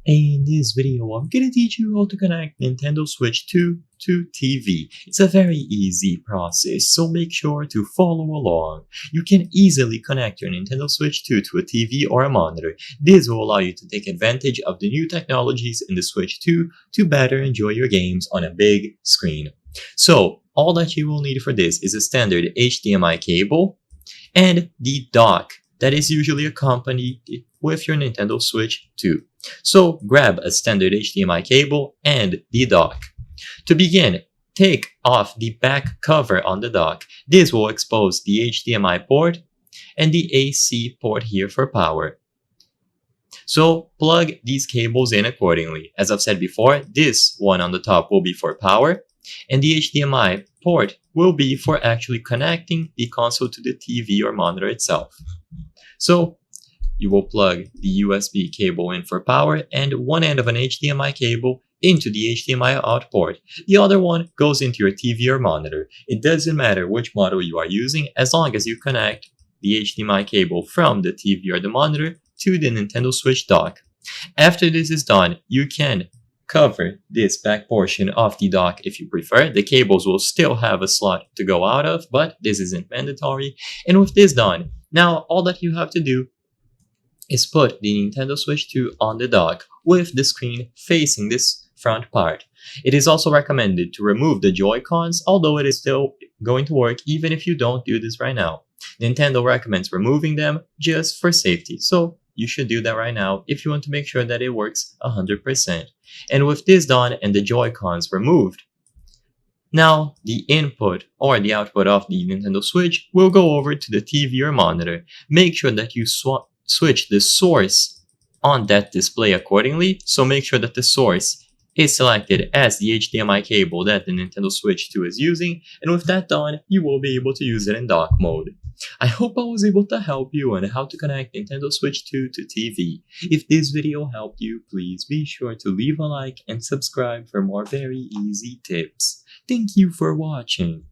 In this video, I'm gonna teach you how to connect Nintendo Switch 2 to TV. It's a very easy process, so make sure to follow along. You can easily connect your Nintendo Switch 2 to a TV or a monitor. This will allow you to take advantage of the new technologies in the Switch 2 to better enjoy your games on a big screen. So, all that you will need for this is a standard HDMI cable and the dock that is usually accompanied with your Nintendo Switch 2. So grab a standard HDMI cable and the dock. To begin, take off the back cover on the dock. This will expose the HDMI port and the AC port here for power. So plug these cables in accordingly. As I've said before, this one on the top will be for power, and the HDMI port will be for actually connecting the console to the TV or monitor itself. So you will plug the USB cable in for power and one end of an HDMI cable into the HDMI out port. The other one goes into your TV or monitor. It doesn't matter which model you are using as long as you connect the HDMI cable from the TV or the monitor to the Nintendo Switch dock. After this is done, you can cover this back portion of the dock if you prefer. The cables will still have a slot to go out of, but this isn't mandatory. And with this done, now all that you have to do is put the Nintendo Switch 2 on the dock with the screen facing this front part. It is also recommended to remove the Joy-Cons, although it is still going to work even if you don't do this right now. Nintendo recommends removing them just for safety, so you should do that right now if you want to make sure that it works 100%. And with this done and the Joy-Cons removed, now the input or the output of the Nintendo Switch will go over to the TV or monitor. Make sure that you switch the source on that display accordingly, so make sure that the source is selected as the HDMI cable that the Nintendo Switch 2 is using, and with that done, you will be able to use it in dock mode. I hope I was able to help you on how to connect Nintendo Switch 2 to TV. If this video helped you, please be sure to leave a like and subscribe for more very easy tips. Thank you for watching.